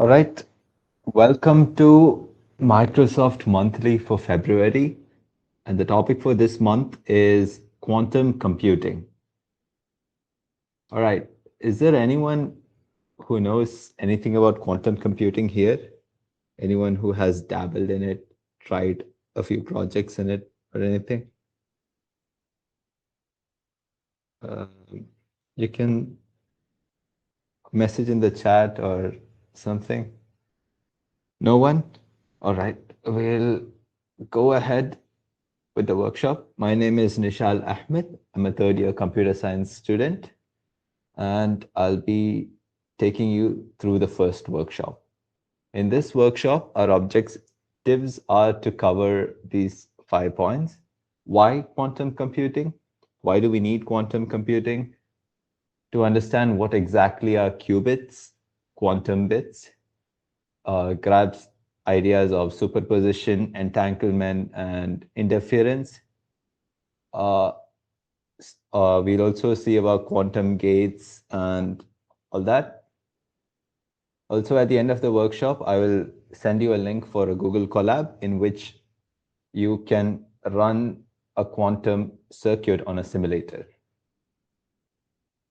All right. Welcome to Microsoft Monthly for February. And the topic for this month is quantum computing. All right. Is there anyone who knows anything about quantum computing here? Anyone who has dabbled in it, tried a few projects in it, or anything? Um, you can message in the chat or something. No one? All right. We'll go ahead with the workshop. My name is Nishal Ahmed. I'm a third year computer science student, and I'll be taking you through the first workshop. In this workshop, our objectives are to cover these 5 points. Why quantum computing? Why do we need quantum computing? To understand what exactly are qubits, quantum bits, grabs ideas of superposition, entanglement, and interference. Uh, we'll also see about quantum gates and all that. Also, at the end of the workshop, I will send you a link for a Google Colab in which you can run a quantum circuit on a simulator.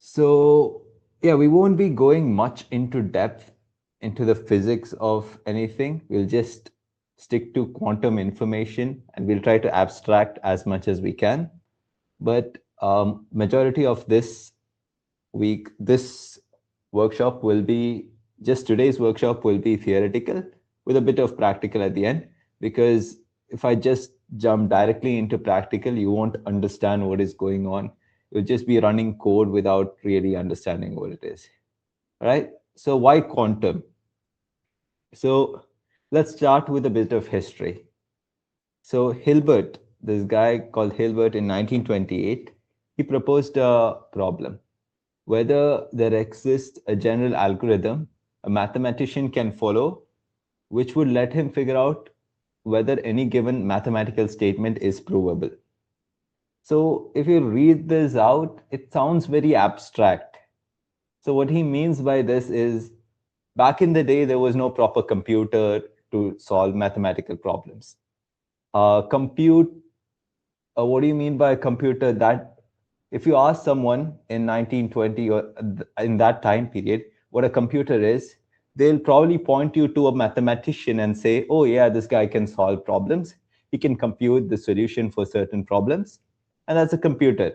So, yeah, we won't be going much into depth into the physics of anything. We'll just stick to quantum information and we'll try to abstract as much as we can. But majority of this workshop will be just today's workshop will be theoretical with a bit of practical at the end. Because if I just jump directly into practical, you won't understand what is going on. You'll just be running code without really understanding what it is. All right. So why quantum? So let's start with a bit of history. So Hilbert, this guy called Hilbert in 1928, he proposed a problem whether there exists a general algorithm a mathematician can follow, which would let him figure out whether any given mathematical statement is provable. So if you read this out, it sounds very abstract. So what he means by this is back in the day, there was no proper computer to solve mathematical problems. Compute, what do you mean by a computer? That if you ask someone in 1920 or in that time period what a computer is, they'll probably point you to a mathematician and say, oh, yeah, this guy can solve problems. He can compute the solution for certain problems. And that's a computer.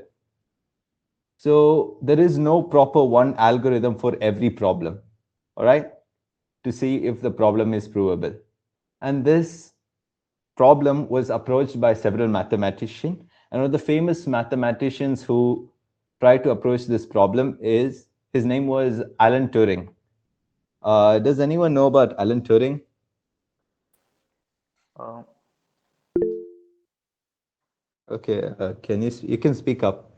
So there is no proper one algorithm for every problem, all right, to see if the problem is provable. And this problem was approached by several mathematicians. And one of the famous mathematicians who tried to approach this problem is, his name was Alan Turing. Does anyone know about Alan Turing? Uh, Okay, you can speak up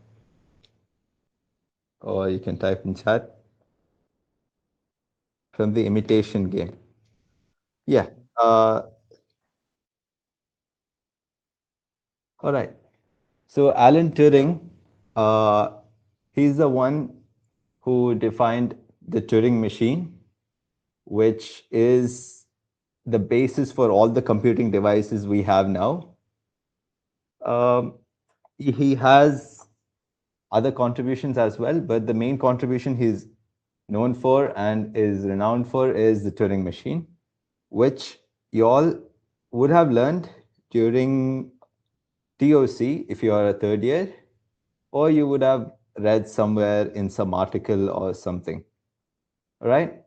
or you can type in chat from the imitation game. Yeah. Uh, all right. So Alan Turing, uh, he's the one who defined the Turing machine, which is the basis for all the computing devices we have now. Um, he has other contributions as well, but the main contribution he's known for and is renowned for is the Turing machine, which you all would have learned during TOC if you are a third year, or you would have read somewhere in some article or something. All right.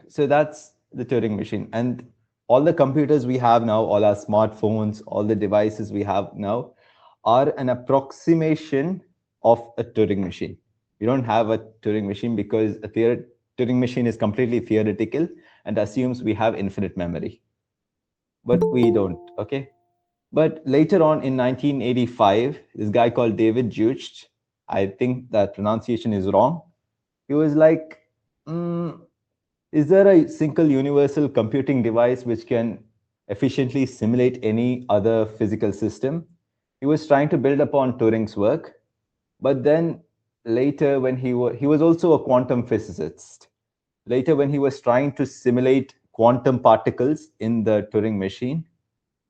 So that's the Turing machine. And all the computers we have now, all our smartphones, all the devices we have now are an approximation of a Turing machine. We don't have a Turing machine because Turing machine is completely theoretical and assumes we have infinite memory. But we don't, okay? But later on in 1985, this guy called David Deutsch, I think that pronunciation is wrong. He was like, mm, is there a single universal computing device which can efficiently simulate any other physical system? He was trying to build upon Turing's work, but then later when he was also a quantum physicist. Later, when he was trying to simulate quantum particles in the Turing machine,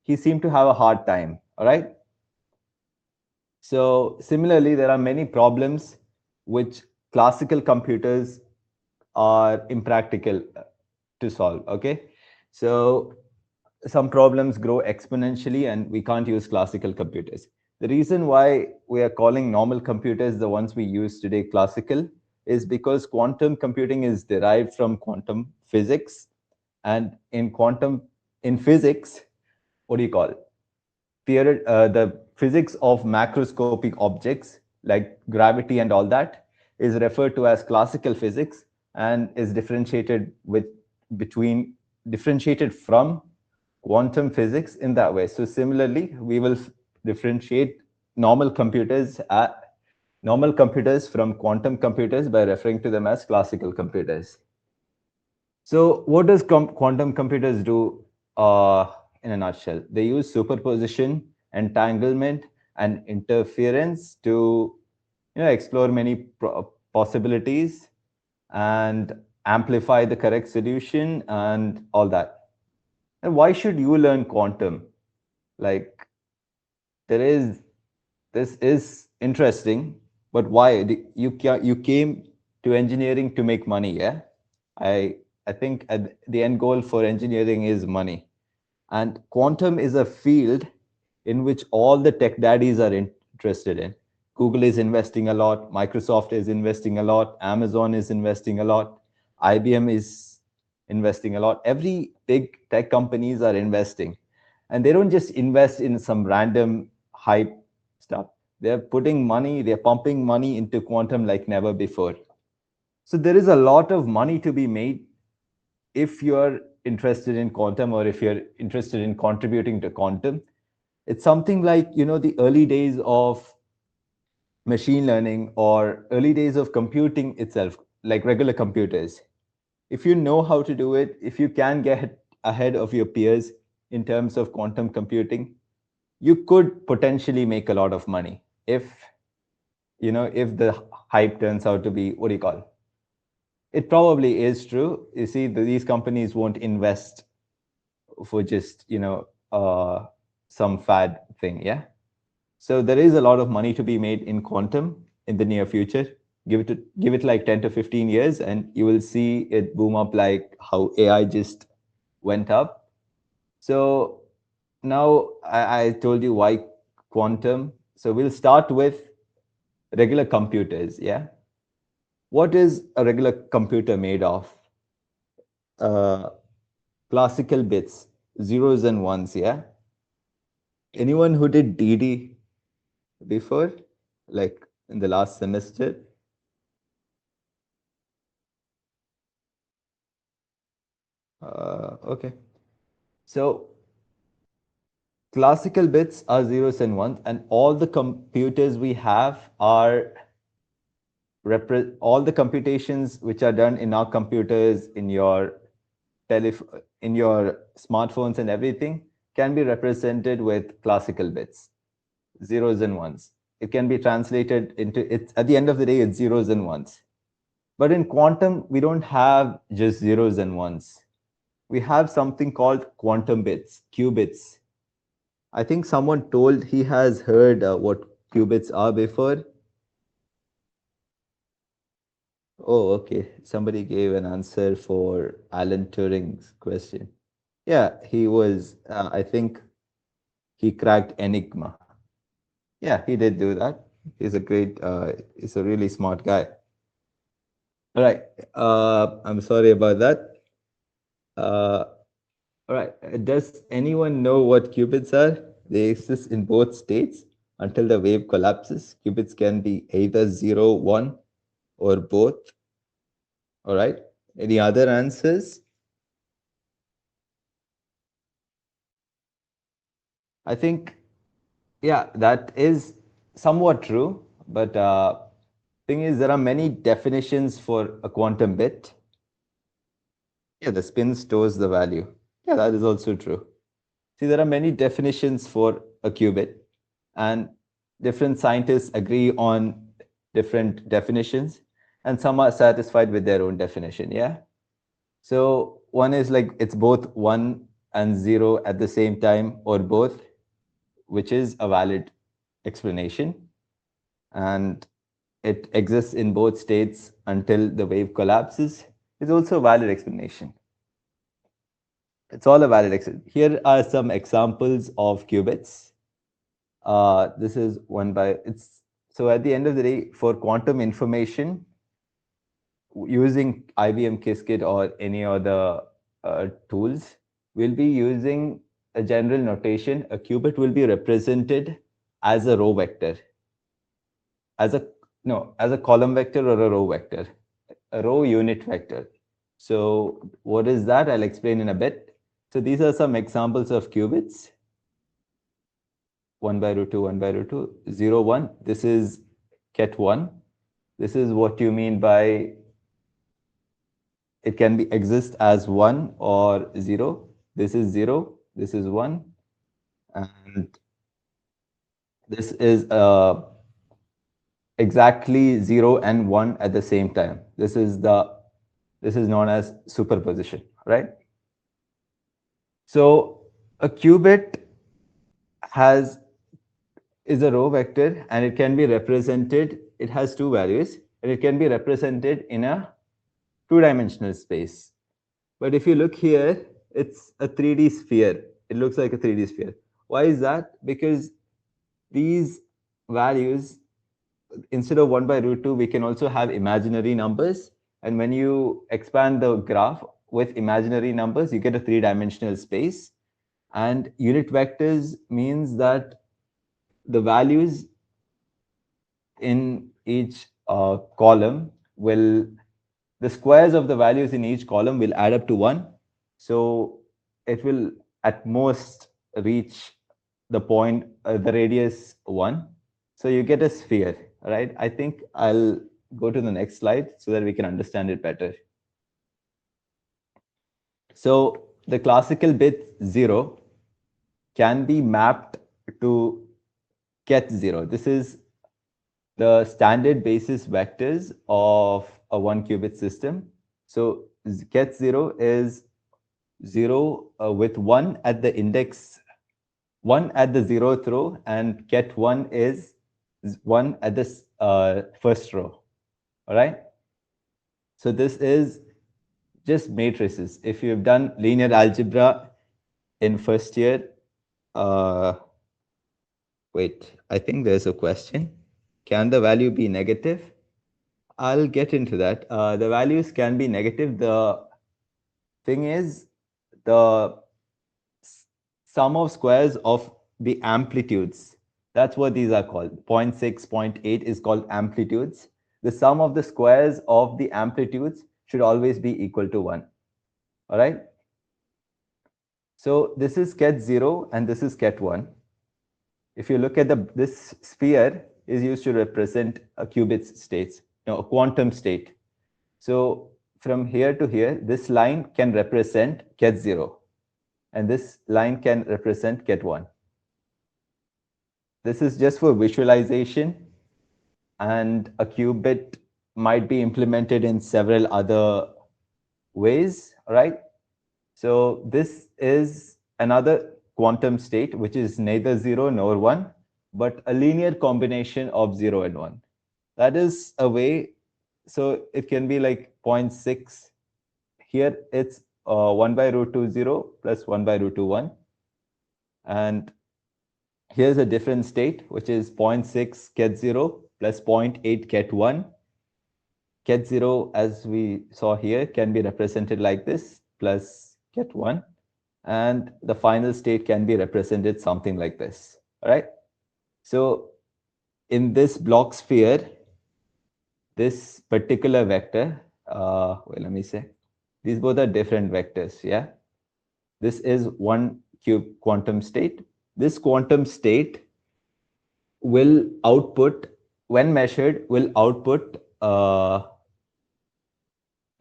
he seemed to have a hard time. All right. So, similarly, there are many problems which classical computers are impractical to solve. Okay. So, some problems grow exponentially and we can't use classical computers. The reason why we are calling normal computers the ones we use today classical is because quantum computing is derived from quantum physics. And in physics, what do you call it? The physics of macroscopic objects like gravity and all that is referred to as classical physics and is between differentiated from quantum physics in that way. So similarly, we will differentiate normal computers normal computers from quantum computers by referring to them as classical computers. So, what does quantum computers do in a nutshell? They use superposition, entanglement, and interference to explore many possibilities and amplify the correct solution and all that. And why should you learn quantum? Like, there is this is interesting, but why? You came to engineering to make money, yeah? I I think the end goal for engineering is money. And quantum is a field in which all the tech daddies are interested in. Google is investing a lot, Microsoft is investing a lot, Amazon is investing a lot, IBM is investing a lot. Every big tech companies are investing. And they don't just invest in some random hype stuff. They're putting money, they're pumping money into quantum like never before. So there is a lot of money to be made if you're interested in quantum or if you're interested in contributing to quantum. It's something like the early days of machine learning or early days of computing itself, like regular computers. If you know how to do it, if you can get ahead of your peers in terms of quantum computing, you could potentially make a lot of money if the hype turns out to be, what do you call, it probably is true. You see, these companies won't invest for just some fad thing. Yeah. So there is a lot of money to be made in quantum in the near future. Give it like 10 to 15 years and you will see it boom up like how AI just went up. So now I told you why quantum. So we'll start with regular computers. Yeah. What is a regular computer made of? uh, Classical bits, zeros and ones. Yeah. Anyone who did DD before, like in the last semester? Okay. So classical bits are zeros and ones, and all the computers we have are all the computations which are done in our computers, in your in your smartphones and everything can be represented with classical bits, zeros and ones. It can be translated into it's at the end of the day, it's zeros and ones. But in quantum, we don't have just zeros and ones. We have something called quantum bits, qubits. I think someone told he has heard what qubits are before. Oh, okay. Somebody gave an answer for Alan Turing's question. Yeah, he was, I think he cracked Enigma. Yeah, he did do that. He's a really smart guy. All right. I'm sorry about that. Uh, all right. Does anyone know what qubits are? They exist in both states until the wave collapses. Qubits can be either 0, 1, or both. All right. Any other answers? I think, yeah, that is somewhat true. But thing is, there are many definitions for a quantum bit. Yeah, the spin stores the value. Yeah, that is also true. See, there are many definitions for a qubit, and different scientists agree on different definitions, and some are satisfied with their own definition. Yeah. So one is like it's both 1 and 0 at the same time, or both, which is a valid explanation. And it exists in both states until the wave collapses is also a valid explanation. It's all a valid explanation. Here are some examples of qubits. This is one by it's so at the end of the day, for quantum information, using IBM Qiskit or any other tools, we'll be using a general notation. A qubit will be represented as a row vector, as a no, as a column vector or a row vector, a row unit vector. So what is that? I'll explain in a bit. So these are some examples of qubits. 1 by root 2, 1 by root 2, 0, 1. This is ket 1. This is what you mean by it can be exist as 1 or 0. This is 0. This is 1. And this is exactly 0 and 1 at the same time. This is known as superposition, right? So a qubit has is a row vector, and it can be represented, it has two values, and it can be represented in a two-dimensional space. But if you look here, it's a 3D sphere. It looks like a 3D sphere. Why is that? Because these values, instead of 1 by root 2, we can also have imaginary numbers. And when you expand the graph with imaginary numbers, you get a three-dimensional space. And unit vectors means that the values in each column will, the squares of the values in each column will add up to 1. So it will at most reach the point, the radius 1. So you get a sphere, right? I think I'll go to the next slide so that we can understand it better. So the classical bit 0 can be mapped to ket 0. This is the standard basis vectors of a one qubit system. So ket 0 is 0 with 1 at the index, 1 at the 0th row, and ket 1 is 1 at the first row. All right. So this is just matrices. If you've done linear algebra in first year, wait, I think there's a question. Can the value be negative? I'll get into that. The values can be negative. The thing is, the sum of squares of the amplitudes, that's what these are called. 0.6, 0.8 is called amplitudes. The sum of the squares of the amplitudes should always be equal to 1. All right. So this is ket 0 and this is ket 1. If you look at this sphere is used to represent a qubit states, a quantum state. So from here to here, this line can represent ket 0, and this line can represent ket 1. This is just for visualization, and a qubit might be implemented in several other ways, right? So this is another quantum state, which is neither 0 nor 1, but a linear combination of 0 and 1. That is a way. So it can be like 0.6. Here it's 1 by root 2 0 plus 1 by root 2 1. And here's a different state, which is 0.6 ket 0 plus 0.8 ket 1. Ket 0, as we saw here, can be represented like this, plus ket 1. And the final state can be represented something like this. All right. So in this block sphere, this particular vector, let me say, these both are different vectors. Yeah. This is one quantum state. This quantum state will output, when measured, will output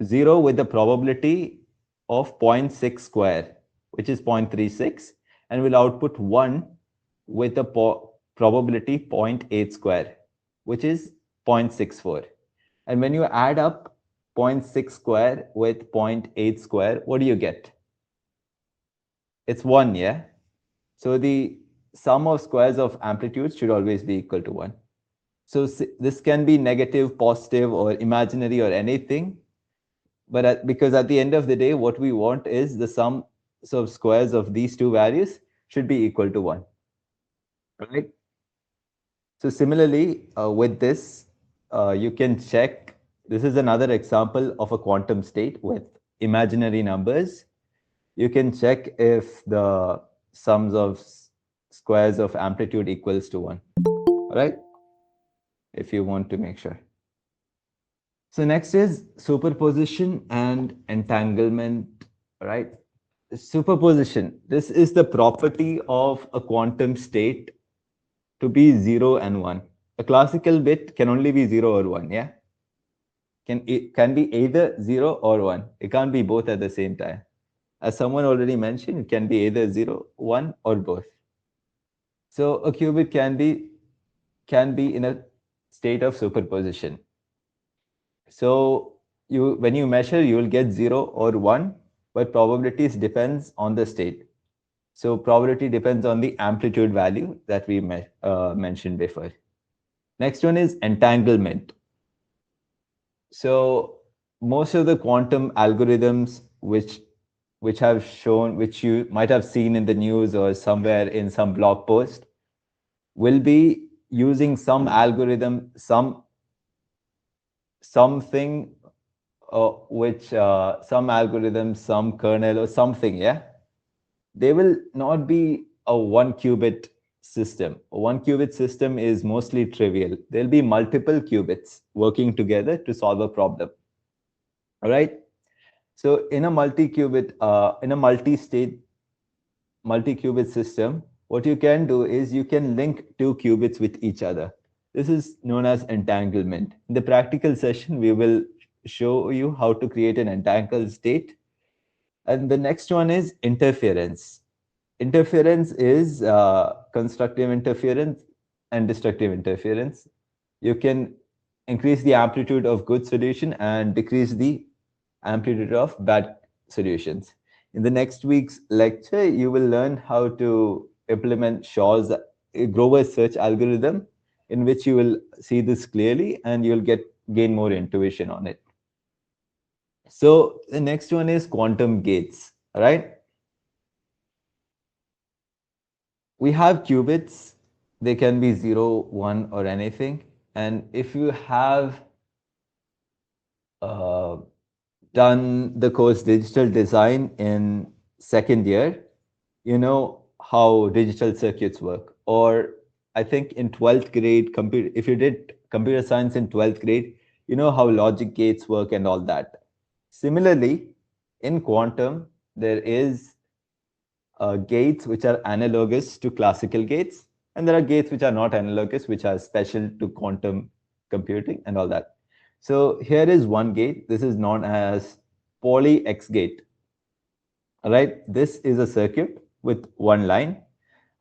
0 with the probability of 0.6 square, which is 0.36, and will output 1 with a probability 0.8 square, which is 0.64. And when you add up 0.6 square with 0.8 square, what do you get? It's 1, yeah? So the sum of squares of amplitudes should always be equal to 1. So this can be negative, positive, or imaginary, or anything. But because at the end of the day, what we want is the sum of squares of these two values should be equal to 1. Right? So similarly, with this, you can check. This is another example of a quantum state with imaginary numbers. You can check if the sums of squares of amplitude equals to 1. All right? If you want to make sure. So next is superposition and entanglement, right? Superposition. This is the property of a quantum state to be 0 and 1. A classical bit can only be 0 or 1, yeah? It can be either 0 or 1. It can't be both at the same time. As someone already mentioned, it can be either 0, 1, or both. So a qubit can be in a state of superposition. So when you measure, you will get 0 or 1, but probabilities depends on the state. So probability depends on the amplitude value that we mentioned before. Next one is entanglement. So most of the quantum algorithms which have shown, which you might have seen in the news or somewhere in some blog post, will be using some algorithm, something which some algorithm, some kernel or something, yeah. They will not be a one qubit system. A one qubit system is mostly trivial. There'll be multiple qubits working together to solve a problem. All right. So in a multi-qubit, in a multi-qubit system, what you can do is you can link two qubits with each other. This is known as entanglement. In the practical session, we will show you how to create an entangled state. And the next one is interference. Interference is constructive interference and destructive interference. You can increase the amplitude of good solution and decrease the amplitude of bad solutions. In the next week's lecture, you will learn how to implement Shaw's Grover's search algorithm, in which you will see this clearly and you'll gain more intuition on it. So the next one is quantum gates, right? We have qubits. They can be 0, 1, or anything. And if you have uh, done the course digital design in second year, you know how digital circuits work. Or I think in 12th grade, if you did computer science in 12th grade, you know how logic gates work and all that. Similarly, in quantum, there is gates which are analogous to classical gates, and there are gates which are not analogous, which are special to quantum computing and all that. So here is one gate. This is known as poly X gate. All right, this is a circuit with one line,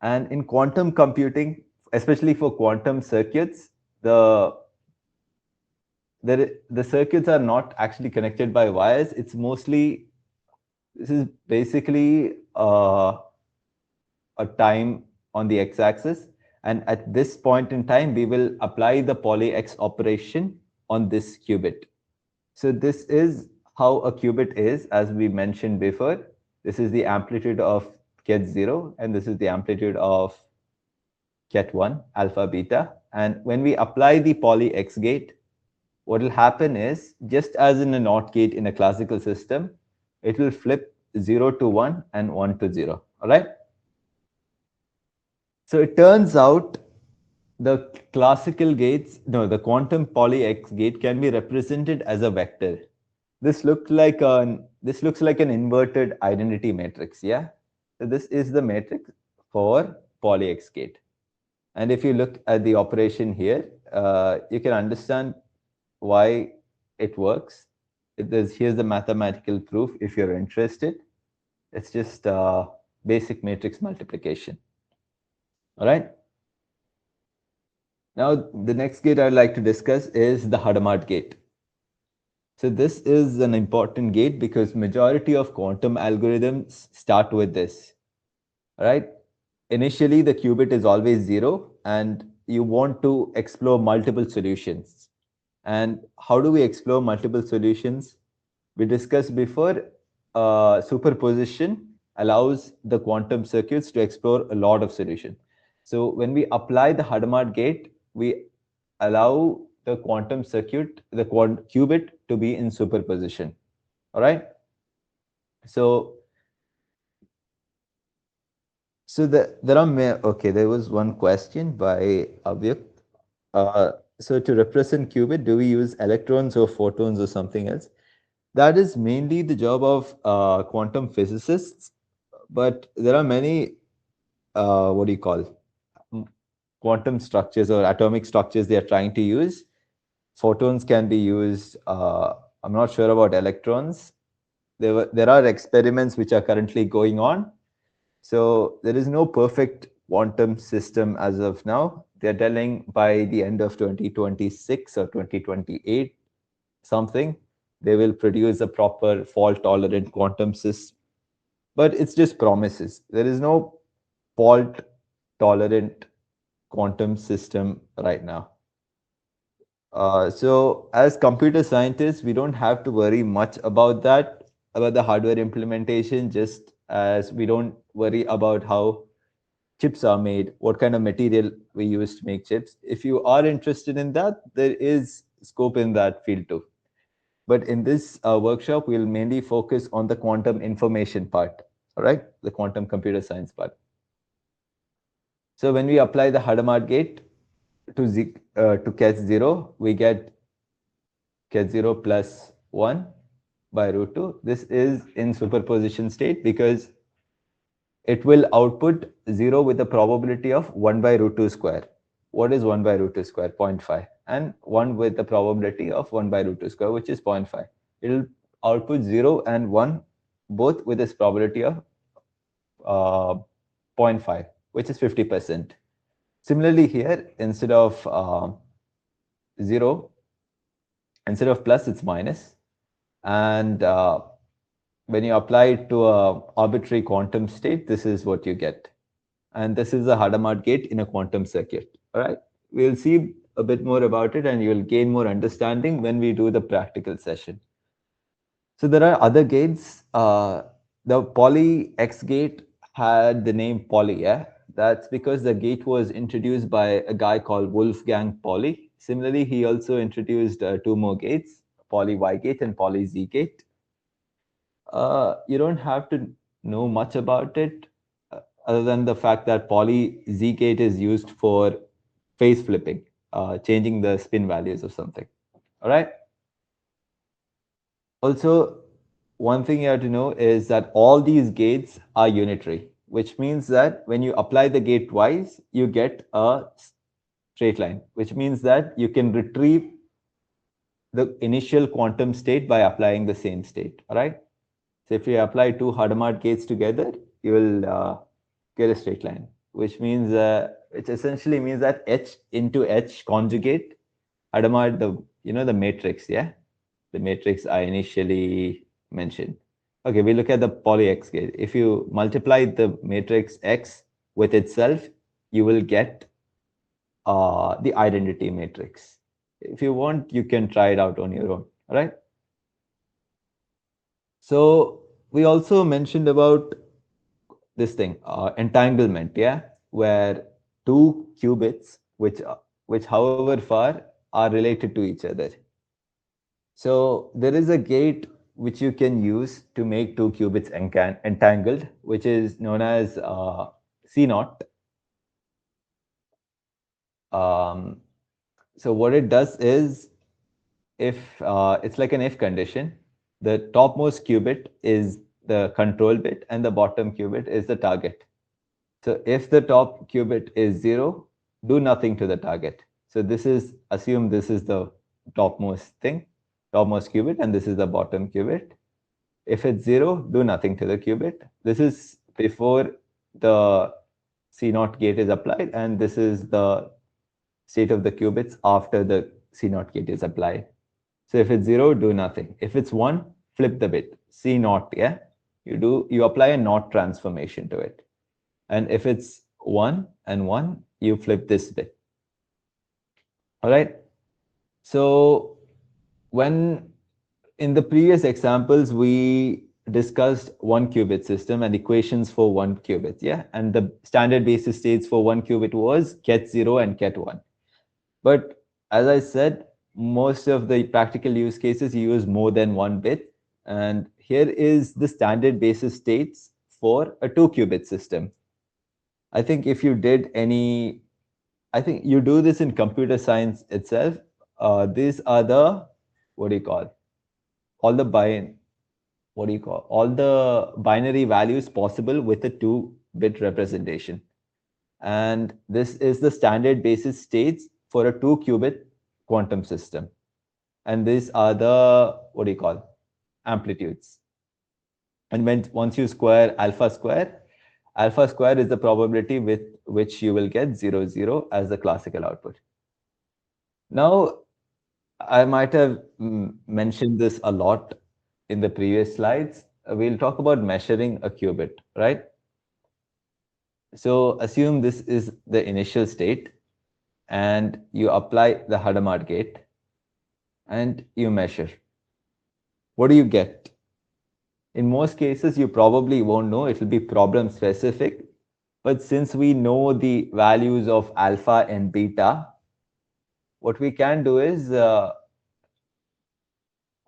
and in quantum computing, especially for quantum circuits, the circuits are not actually connected by wires. It's mostly, this is basically a time on the x-axis, and at this point in time we will apply the poly X operation on this qubit. So this is how a qubit is, as we mentioned before. This is the amplitude of ket 0 and this is the amplitude of ket 1, alpha beta. And when we apply the poly X gate, what will happen is, just as in a NOT gate in a classical system, it will flip 0 to 1 and 1 to 0. All right. So it turns out the classical gates, no, the quantum poly X gate can be represented as a vector. This looks like an inverted identity matrix, yeah? So this is the matrix for poly X gate. And if you look at the operation here, you can understand why it works. Here's the mathematical proof if you're interested. It's just basic matrix multiplication. All right. Now, the next gate I'd like to discuss is the Hadamard gate. So this is an important gate because majority of quantum algorithms start with this, right? Initially, the qubit is always zero, and you want to explore multiple solutions. And how do we explore multiple solutions? We discussed before, superposition allows the quantum circuits to explore a lot of solutions. So when we apply the Hadamard gate, we allow the quantum circuit, the qubit, to be in superposition. All right. So there are okay. There was one question by Avyakt. So to represent qubit, do we use electrons or photons or something else? That is mainly the job of quantum physicists, but there are many, what do you call, mm, quantum structures or atomic structures they are trying to use. Photons can be used. I'm not sure about electrons. There are experiments which are currently going on. So there is no perfect quantum system as of now. They're telling by the end of 2026 or 2028, something, they will produce a proper fault tolerant quantum system. But it's just promises. There is no fault tolerant quantum system right now. So as computer scientists, we don't have to worry much about that, about the hardware implementation, just as we don't worry about how chips are made, what kind of material we use to make chips. If you are interested in that, there is scope in that field too. But in this workshop, we'll mainly focus on the quantum information part, all right? The quantum computer science part. So when we apply the Hadamard gate to catch 0, we get catch 0 plus 1 by root 2. This is in superposition state because it will output 0 with a probability of 1 by root 2 square. What is 1 by root 2 square? 0.5. And 1 with the probability of 1 by root 2 square, which is 0.5. It will output 0 and 1, both with this probability of uh, 0.5, which is 50%. Similarly here, instead of 0, instead of plus, it's minus. And when you apply it to a arbitrary quantum state, this is what you get. And this is a Hadamard gate in a quantum circuit. All right. We'll see a bit more about it and you'll gain more understanding when we do the practical session. So there are other gates. The poly X gate had the name poly, yeah? That's because the gate was introduced by a guy called Wolfgang Pauli. Similarly, he also introduced two more gates, poly Y gate and poly Z gate. You don't have to know much about it, other than the fact that poly Z gate is used for phase flipping, changing the spin values of something. All right. Also, one thing you have to know is that all these gates are unitary, which means that when you apply the gate twice, you get a straight line, which means that you can retrieve the initial quantum state by applying the same state. All right. So if you apply two Hadamard gates together, you will get a straight line, which essentially means that H into H conjugate Hadamard, the matrix, yeah, the matrix I initially mentioned. Okay, we look at the poly X gate. If you multiply the matrix X with itself, you will get the identity matrix. If you want, you can try it out on your own. All right. So we also mentioned about this thing, entanglement, yeah, where two qubits, which however far, are related to each other. So there is a gate which you can use to make two qubits entangled, which is known as C naught. Um, so what it does is, if it's like an if condition, the topmost qubit is the control bit and the bottom qubit is the target. So if the top qubit is 0, do nothing to the target. So assume this is the topmost thing, topmost qubit, and this is the bottom qubit. If it's 0, do nothing to the qubit. This is before the C naught gate is applied, and this is the state of the qubits after the C naught gate is applied. So if it's 0, do nothing. If it's 1, flip the bit. C naught, yeah? You apply a naught transformation to it. And if it's 1 and 1, you flip this bit. All right? So when in the previous examples, we discussed one qubit system and equations for one qubit, yeah? And the standard basis states for one qubit was ket 0 and ket 1. But as I said, most of the practical use cases use more than one bit. And here is the standard basis states for a two qubit system. I think if you did any, I think you do this in computer science itself. These are the, what do you call, all the what do you call, all the binary values possible with a two-bit representation. And this is the standard basis states for a two qubit quantum system. And these are the, what do you call, amplitudes. And when once you square alpha square is the probability with which you will get 0, 0 as the classical output. Now, I might have mentioned this a lot in the previous slides. We'll talk about measuring a qubit, right? So assume this is the initial state and you apply the Hadamard gate and you measure. What do you get? In most cases, you probably won't know. It will be problem specific. But since we know the values of alpha and beta, what we can do is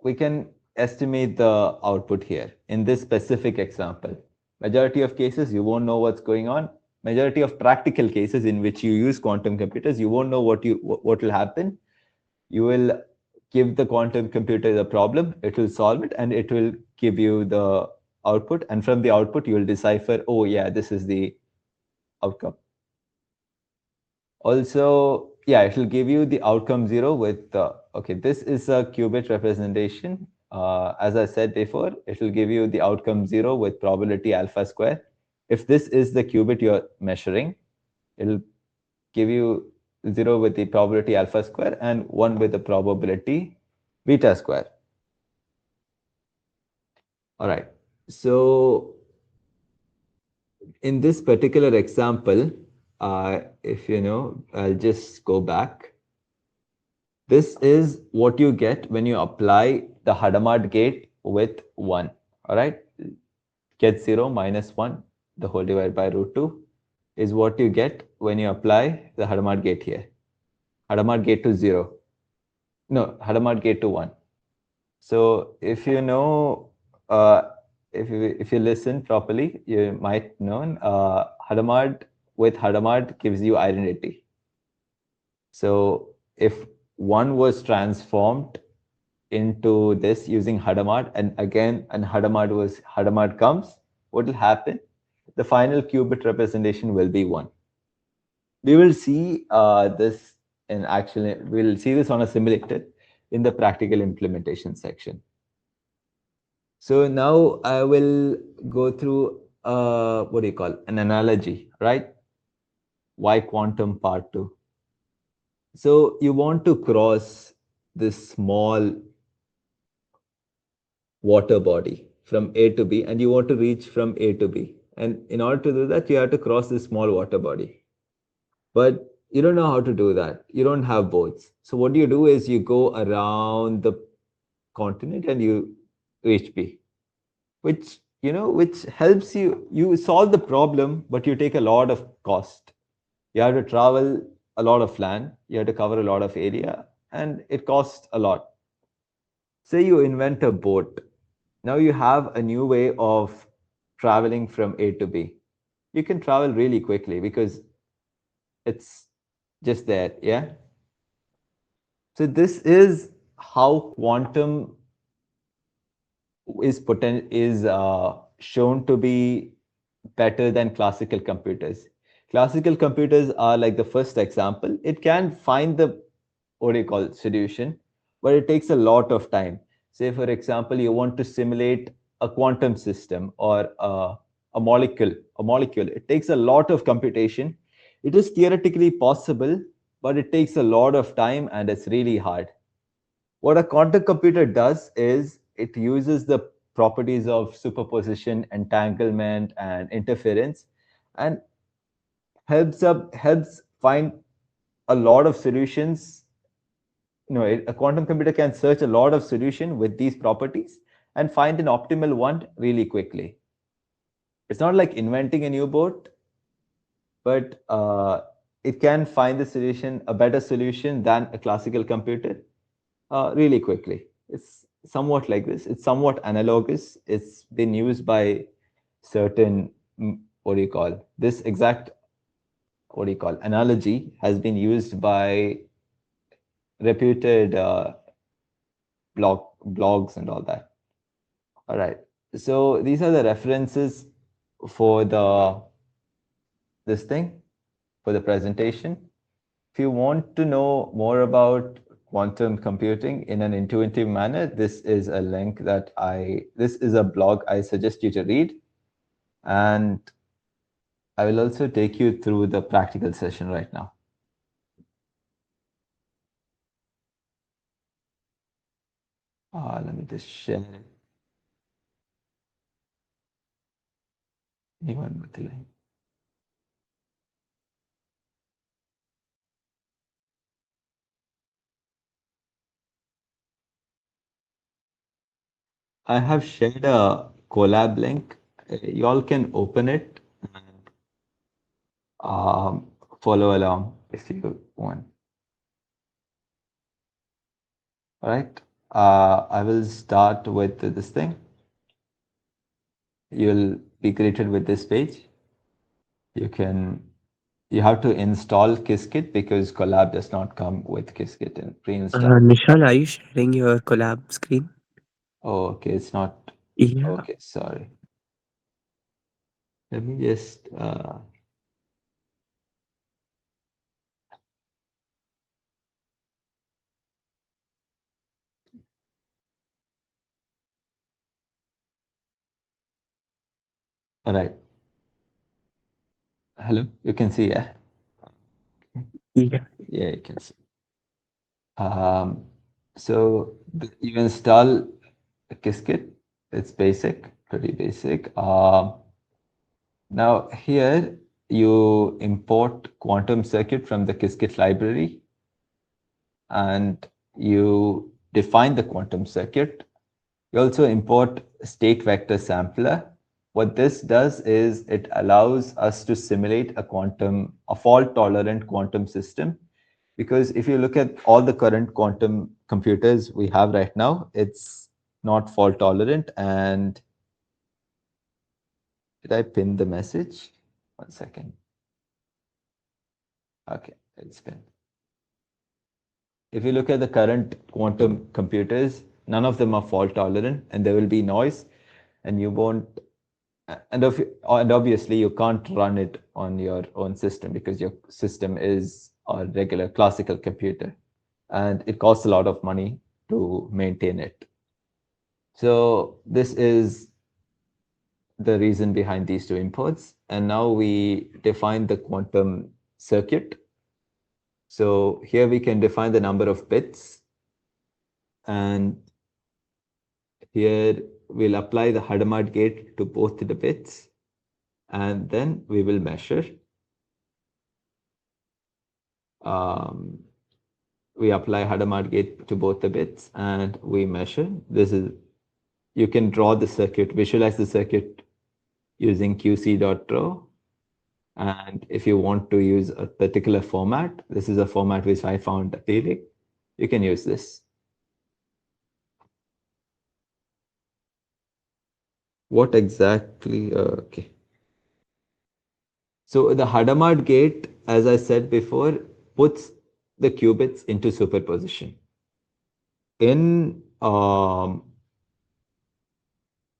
we can estimate the output here in this specific example. Majority of cases, you won't know what's going on. Majority of practical cases in which you use quantum computers, you won't know what will happen. You will give the quantum computer the problem, it will solve it, and it will give you the output. And from the output, you will decipher, oh yeah, this is the outcome. Also, yeah, it will give you the outcome 0 with, okay, this is a qubit representation. As I said before, it will give you the outcome 0 with probability alpha square. If this is the qubit you're measuring, it'll give you 0 with the probability alpha square and 1 with the probability beta square. All right. So in this particular example, if you know, I'll just go back. This is what you get when you apply the Hadamard gate with 1. All right. Get 0 minus 1, the whole divided by root 2 is what you get when you apply the Hadamard gate here. Hadamard gate to 0. No, Hadamard gate to 1. So if you know, if you listen properly, you might know Hadamard with Hadamard gives you identity. So if 1 was transformed into this using Hadamard, and again, and Hadamard comes, what will happen? The final qubit representation will be 1. We will see this in actually, we'll see this on a simulator in the practical implementation section. So now I will go through what do you call, an analogy, right? Why quantum part 2? So you want to cross this small water body from A to B, and you want to reach from A to B. And in order to do that, you have to cross this small water body. But you don't know how to do that. You don't have boats. So what you do is you go around the continent and you reach B, which which helps you solve the problem, but you take a lot of cost. You have to travel a lot of land, you have to cover a lot of area, and it costs a lot. Say you invent a boat. Now you have a new way of traveling from A to B. You can travel really quickly because it's just there, yeah? So this is how quantum is shown to be better than classical computers. Classical computers are like the first example. It can find the, what do you call, solution, but it takes a lot of time. Say, for example, you want to simulate a quantum system or a molecule. It takes a lot of computation. It is theoretically possible, but it takes a lot of time and it's really hard. What a quantum computer does is it uses the properties of superposition, entanglement, and interference, and helps find a lot of solutions. A quantum computer can search a lot of solution with these properties and find an optimal one really quickly. It's not like inventing a new boat, but it can find the solution, a better solution than a classical computer, really quickly. It's somewhat like this. It's somewhat analogous. It's been used by certain, what do you call this exact, what do you call, analogy has been used by reputed blogs and all that. All right. So these are the references for the this thing for the presentation. If you want to know more about quantum computing in an intuitive manner, this is a link this is a blog I suggest you to read. And I will also take you through the practical session right now. Let me just share it. Anyone with the link? I have shared a collab link. You all can open it and follow along if you want. All right. I will start with this thing. You'll be greeted with this page. You have to install Qiskit because Collab does not come with Qiskit and pre-install. Nishal, are you sharing your collab screen? Oh, okay, it's not. Yeah. Okay, sorry. Let me just. All right. Hello, you can see, yeah? Yeah. Yeah, you can see. Um, so you install Qiskit. It's basic, pretty basic. Now here you import quantum circuit from the Qiskit library and you define the quantum circuit. You also import state vector sampler. What this does is it allows us to simulate a fault tolerant quantum system. Because if you look at all the current quantum computers we have right now, it's not fault tolerant. And did I pin the message? 1 second. Okay, it's pinned. If you look at the current quantum computers, none of them are fault tolerant and there will be noise and you won't and obviously you can't run it on your own system because your system is a regular classical computer and it costs a lot of money to maintain it. So this is the reason behind these two imports. And now we define the quantum circuit. So here we can define the number of bits, and here we'll apply the Hadamard gate to both the bits, and then we will measure. We apply Hadamard gate to both the bits and we measure. You can draw the circuit, visualize the circuit using qc.draw. And if you want to use a particular format, this is a format which I found appealing, you can use this. What exactly? Okay. So the Hadamard gate, as I said before, puts the qubits into superposition.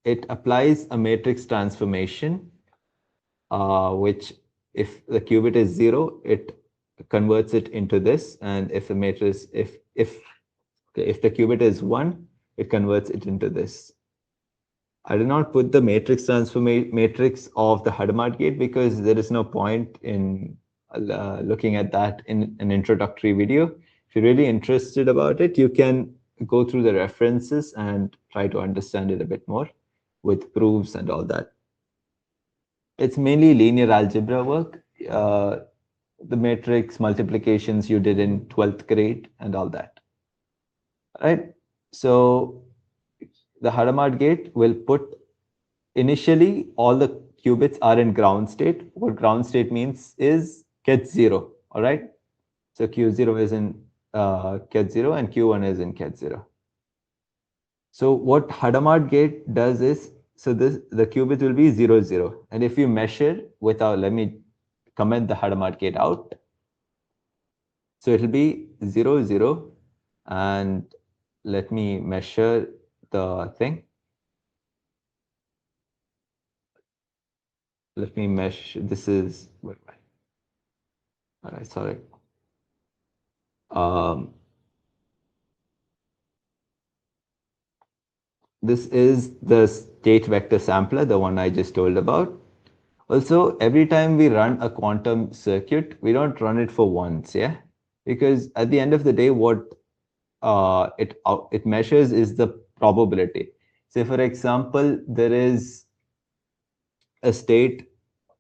It applies a matrix transformation, which if the qubit is 0, it converts it into this, and if the matrix if the qubit is 1, it converts it into this. I did not put the matrix matrix of the Hadamard gate because there is no point in looking at that in an introductory video. If you're really interested about it, you can go through the references and try to understand it a bit more with proofs and all that. It's mainly linear algebra work, the matrix multiplications you did in 12th grade and all that, right? So the Hadamard gate will put initially all the qubits are in ground state. What ground state means is ket 0, all right? So Q0 is in ket 0 and Q1 is in ket 0. So what Hadamard gate does is, so this the qubit will be 0, 0. And if you measure without, let me comment the Hadamard gate out. So it'll be 0, 0. And let me measure the thing. Let me mesh. This is, where am I? All right, sorry. Um, this is the state vector sampler, the one I just told about. Also, every time we run a quantum circuit, we don't run it for once, yeah? Because at the end of the day, what it measures is the probability. Say, for example, there is a state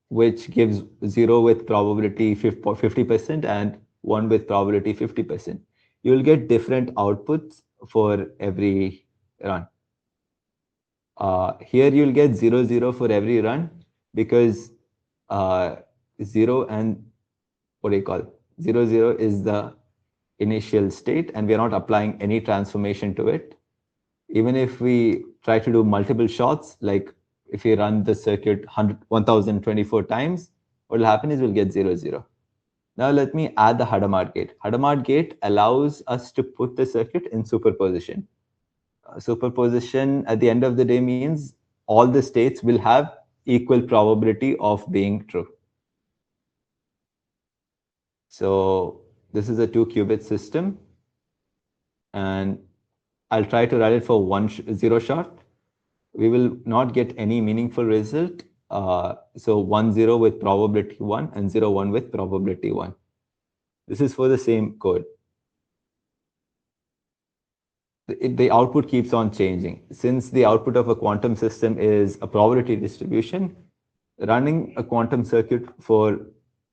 which gives 0 with probability 50% and 1 with probability 50%. You'll get different outputs for every run. Here you'll get 0, 0 for every run because 0 and what do you call 0, 0 is the initial state and we are not applying any transformation to it. Even if we try to do multiple shots, like if we run the circuit 1024 times, what will happen is we'll get 0, 0. Now let me add the Hadamard gate. Hadamard gate allows us to put the circuit in superposition. Superposition at the end of the day means all the states will have equal probability of being true. So this is a 2-qubit system, and I'll try to run it for 0 shot. We will not get any meaningful result. So 1, 0 with probability 1 and 0, 1 with probability 1. This is for the same code. The output keeps on changing. Since the output of a quantum system is a probability distribution, running a quantum circuit for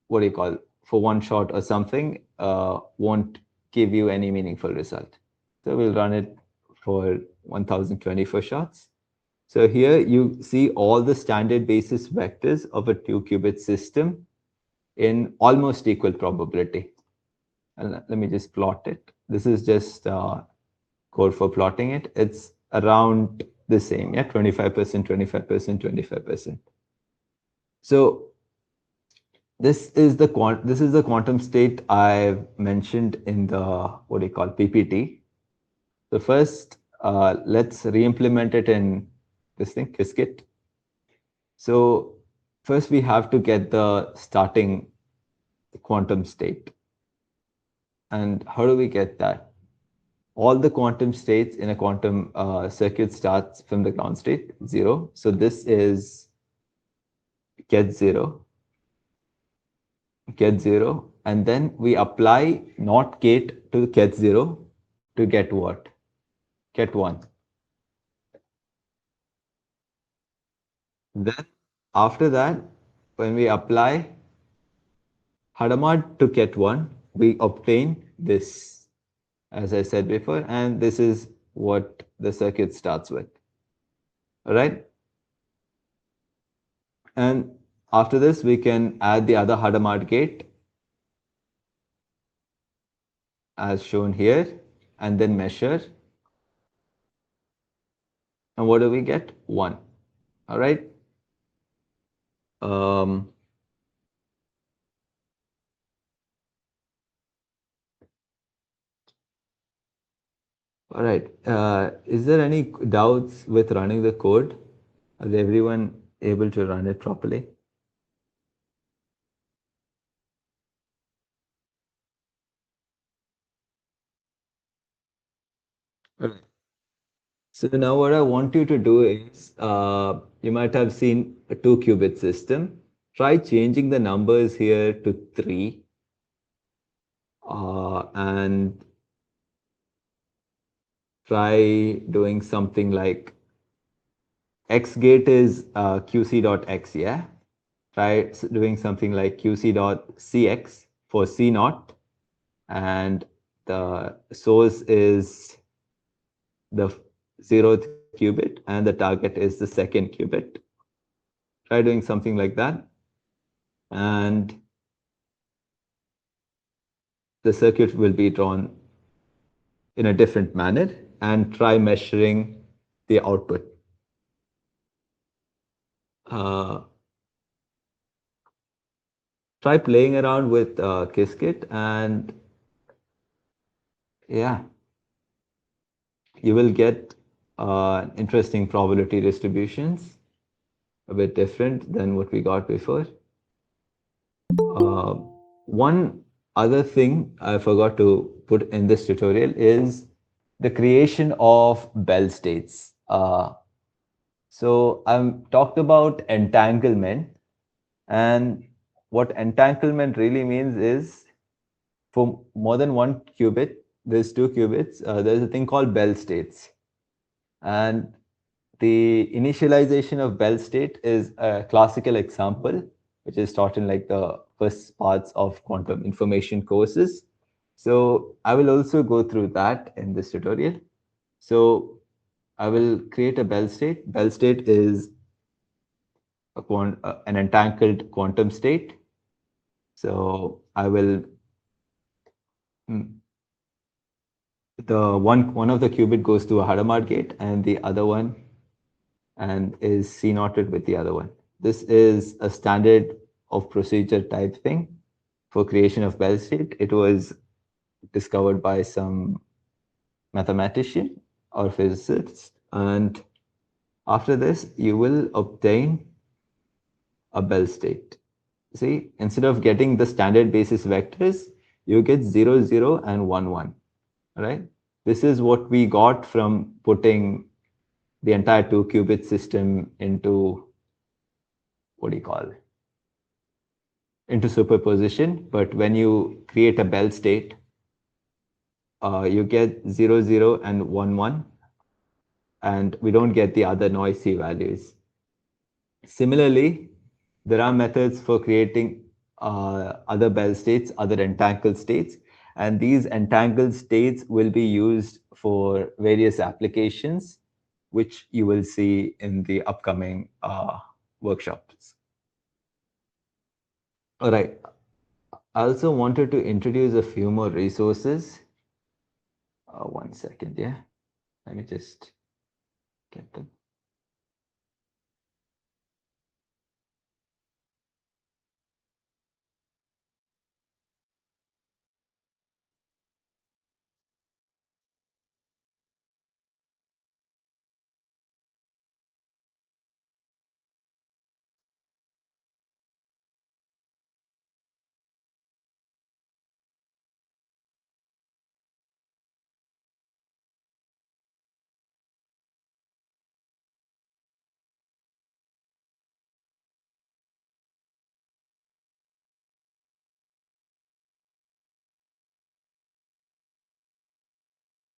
what do you call for one shot or something won't give you any meaningful result. So we'll run it for 1024 shots. So here you see all the standard basis vectors of a 2-qubit system in almost equal probability. And let me just plot it. This is just code for plotting it. It's around the same, yeah, 25%, 25%, 25%. So this is the quantum state I've mentioned in the what do you call PPT. So first, let's re-implement it in this thing, Qiskit. So first we have to get the starting quantum state. And how do we get that? All the quantum states in a quantum circuit starts from the ground state, 0. So this is get 0, get 0. And then we apply not gate to get 0 to get what? Get 1. Then after that, when we apply Hadamard to get 1, we obtain this, as I said before, and this is what the circuit starts with. All right. And after this, we can add the other Hadamard gate as shown here and then measure. And what do we get? 1. All right. All right. Is there any doubts with running the code? Is everyone able to run it properly? All right. So now what I want you to do is, you might have seen a 2-qubit system. Try changing the numbers here to 3. And try doing something like X gate is QC dot X, yeah? Try doing something like QC dot CX for C naught, and the source is the 0th qubit, and the target is the second qubit. Try doing something like that, and the circuit will be drawn in a different manner, and try measuring the output. Uh, Try playing around with Qiskit, and yeah, you will get interesting probability distributions, a bit different than what we got before. Uh, One other thing I forgot to put in this tutorial is the creation of Bell states. So I've talked about entanglement, and what entanglement really means is for more than one qubit, there's two qubits, there's a thing called Bell states. And the initialization of Bell state is a classical example, which is taught in like the first parts of quantum information courses. So I will also go through that in this tutorial. So I will create a Bell state. Bell state is an entangled quantum state. So I will mm, one of the qubit goes to a Hadamard gate, and the other one and is C naughted with the other one. This is a standard of procedure type thing for creation of Bell state. It was discovered by some mathematician or physicist, and after this, you will obtain a Bell state. See, instead of getting the standard basis vectors, you get 0, 0, and 1, 1. Right? This is what we got from putting the entire two qubit system into what do you call into superposition. But when you create a Bell state, you get 0, 0, and 1, 1, and we don't get the other noisy values. Similarly, there are methods for creating other Bell states, other entangled states, and these entangled states will be used for various applications, which you will see in the upcoming workshops. All right. I also wanted to introduce a few more resources. One second, yeah. Let me just get them.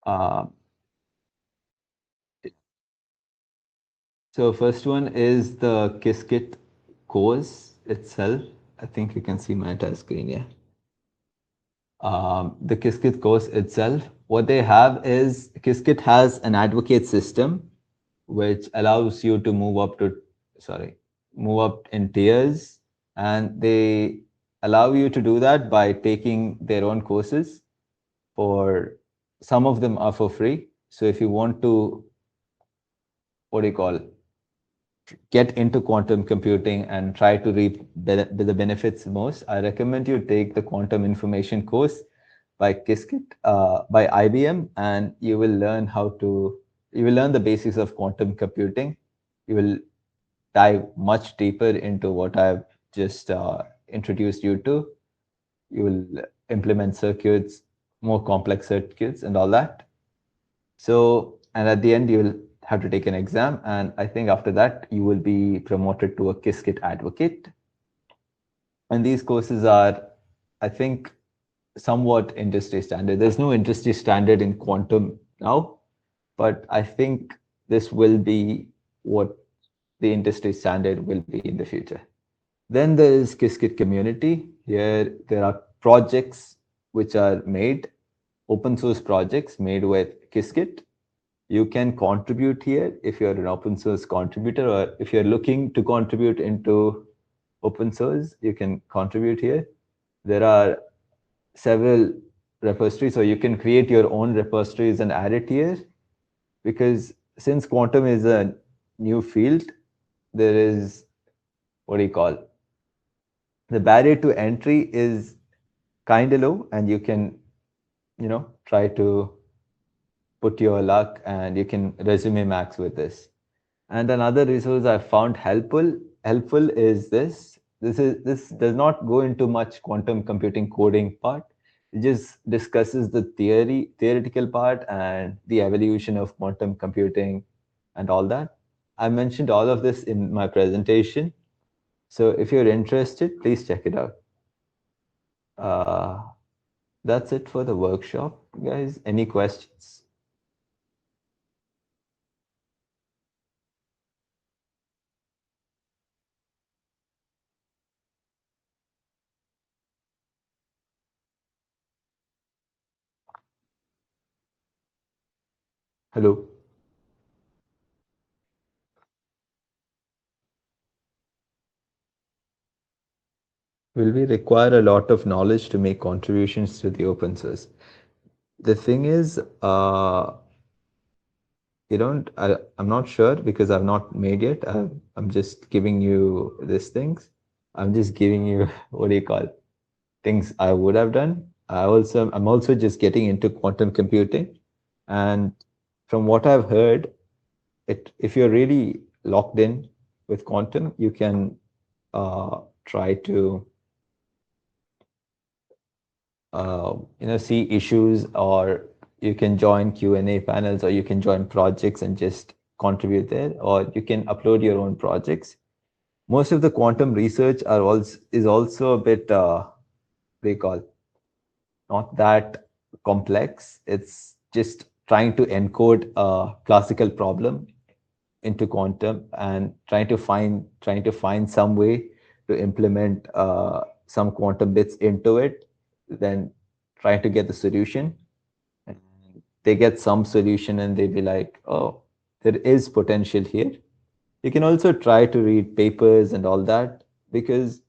Uh, so first one is the Qiskit course itself. I think you can see my entire screen, yeah. The Qiskit course itself, what they have is Qiskit has an advocate system which allows you to move up in tiers, and they allow you to do that by taking their own courses. For some of them are for free. So if you want to, what do you call, get into quantum computing and try to reap the benefits most, I recommend you take the quantum information course by Qiskit, by IBM, and you will learn the basics of quantum computing. You will dive much deeper into what I've just introduced you to. You will implement circuits, more complex circuits, and all that. So, and at the end, you will have to take an exam. And I think after that, you will be promoted to a Qiskit advocate. And these courses are, I think, somewhat industry standard. There's no industry standard in quantum now, but I think this will be what the industry standard will be in the future. Then there is Qiskit community. Here there are projects which are made, open source projects made with Qiskit. You can contribute here if you're an open source contributor, or if you're looking to contribute into open source, you can contribute here. There are several repositories, so you can create your own repositories and add it here. Because since quantum is a new field, there is, what do you call, the barrier to entry is kind of low, and you can, try to put your luck, and you can resume max with this. And another resource I found helpful is this. This does not go into much quantum computing coding part. It just discusses the theoretical part and the evolution of quantum computing and all that. I mentioned all of this in my presentation. So if you're interested, please check it out. Uh, that's it for the workshop, guys. Any questions? Hello. Will we require a lot of knowledge to make contributions to the open source? The thing is, you don't, I'm not sure because I've not made yet. I'm just giving you these things. I'm just giving you, what do you call, things I would have done. I'm also just getting into quantum computing. And from what I've heard, if you're really locked in with quantum, you can try to see issues, or you can join Q&A panels, or you can join projects and just contribute there, or you can upload your own projects. Most of the quantum research is also a bit they call not that complex. It's just trying to encode a classical problem into quantum, and trying to find some way to implement some quantum bits into it, then trying to get the solution. And they get some solution, and they be like, oh, there is potential here. You can also try to read papers and all that, because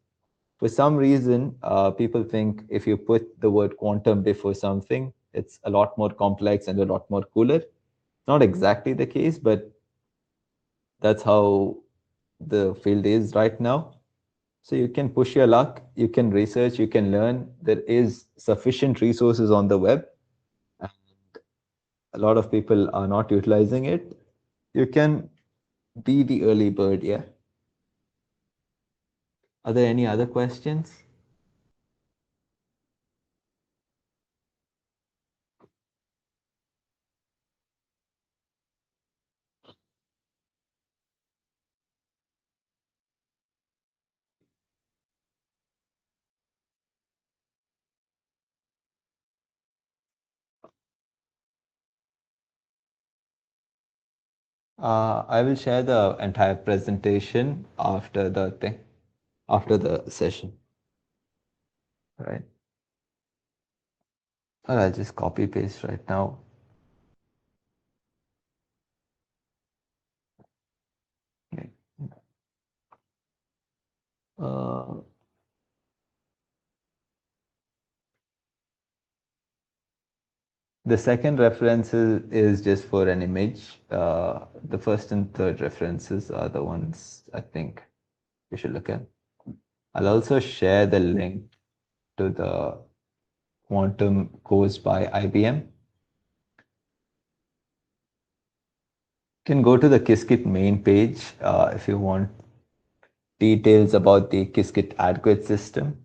for some reason people think if you put the word quantum before something, it's a lot more complex and a lot more cooler. Not exactly the case, but that's how the field is right now. So you can push your luck, you can research, you can learn. There is sufficient resources on the web, and a lot of people are not utilizing it. You can be the early bird, yeah. Are there any other questions? I will share the entire presentation after the thing, after the session, right? Or I'll just copy paste right now. Okay. Uh, the second reference is just for an image. The first and third references are the ones I think you should look at. I'll also share the link to the quantum course by IBM. You can go to the Qiskit main page if you want details about the Qiskit adequate system.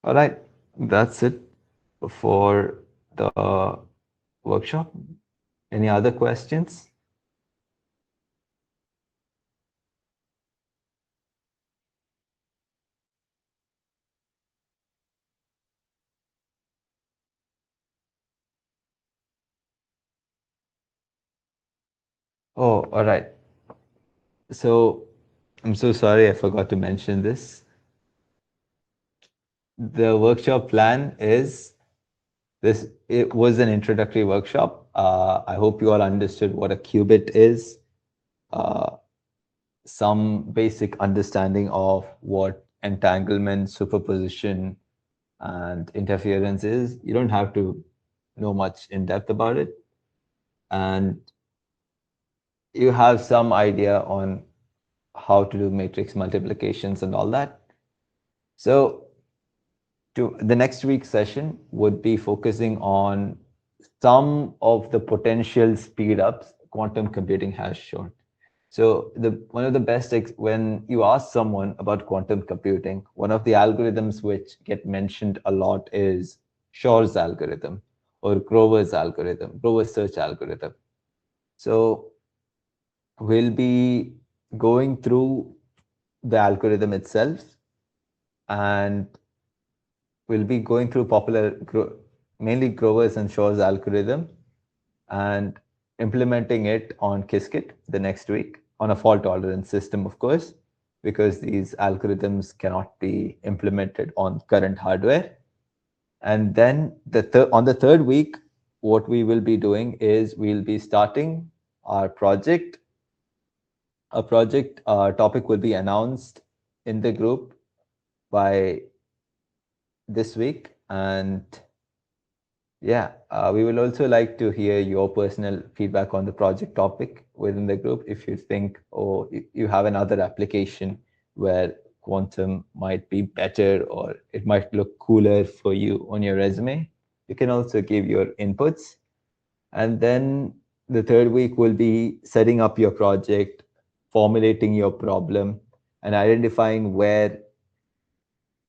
All right, that's it for the workshop. Any other questions? Oh, all right. So I'm so sorry I forgot to mention this. The workshop plan is this. It was an introductory workshop. I hope you all understood what a qubit is, uh, some basic understanding of what entanglement, superposition, and interference is. You don't have to know much in depth about it, and you have some idea on how to do matrix multiplications and all that. So to the next week's session would be focusing on some of the potential speed ups quantum computing has shown. So the one of the best when you ask someone about quantum computing, one of the algorithms which get mentioned a lot is Shor's algorithm or Grover's algorithm, Grover's search algorithm. So we'll be going through the algorithm itself, and we'll be going through mainly Grover's and Shor's algorithm and implementing it on Qiskit the next week on a fault tolerant system, of course, because these algorithms cannot be implemented on current hardware. And then on the third week, what we will be doing is we'll be starting our project. A project topic will be announced in the group by this week, and yeah, we will also like to hear your personal feedback on the project topic within the group. If you think, or you have another application where quantum might be better or it might look cooler for you on your resume, you can also give your inputs. And then the third week will be setting up your project, formulating your problem, and identifying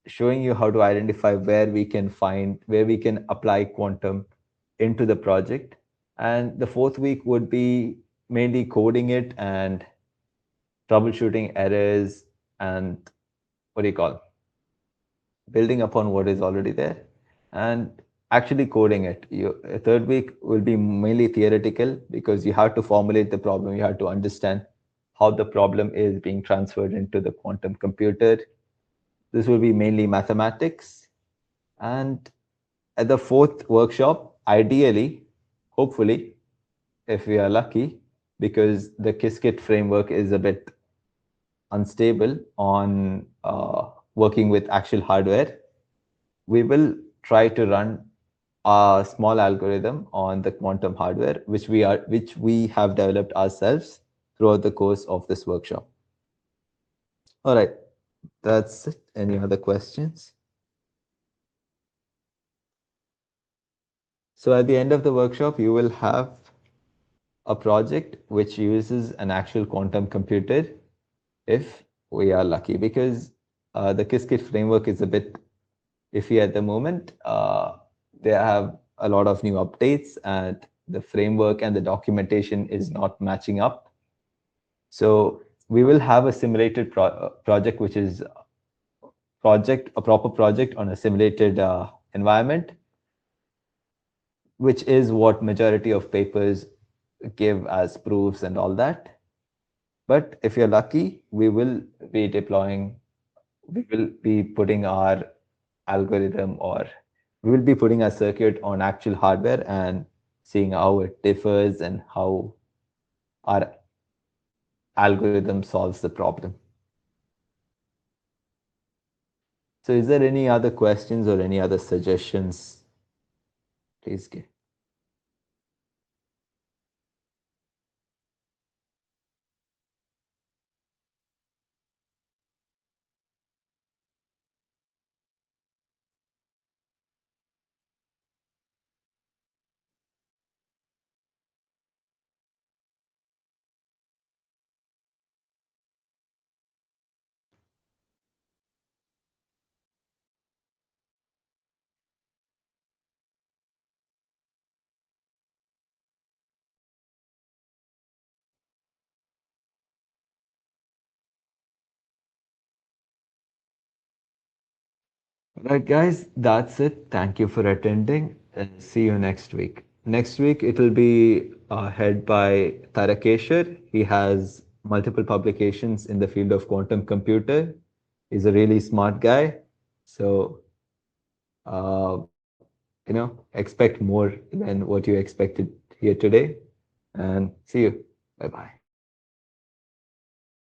showing you how to identify where we can apply quantum into the project. And the fourth week would be mainly coding it and troubleshooting errors and what do you call building upon what is already there and actually coding it. Third week will be mainly theoretical because you have to formulate the problem, you have to understand how the problem is being transferred into the quantum computer. This will be mainly mathematics. And at the fourth workshop, ideally, hopefully, if we are lucky, because the Qiskit framework is a bit unstable on working with actual hardware, we will try to run a small algorithm on the quantum hardware, which we have developed ourselves throughout the course of this workshop. All right, that's it. Any other questions? So at the end of the workshop, you will have a project which uses an actual quantum computer if we are lucky, because the Qiskit framework is a bit iffy at the moment. They have a lot of new updates, and the framework and the documentation is not matching up. So we will have a simulated project, which is a proper project on a simulated environment, which is what majority of papers give as proofs and all that. But if you're lucky, be deploying, we will be putting our algorithm or we will be putting a circuit on actual hardware and seeing how it differs and how our algorithm solves the problem. So is there any other questions or any other suggestions? Please give. Right, guys, that's it. Thank you for attending and see you next week. Next week, it'll be head by Tarakeshwar. He has multiple publications in the field of quantum computer. He's a really smart guy. So, uh, expect more than what you expected here today. And see you. Bye bye.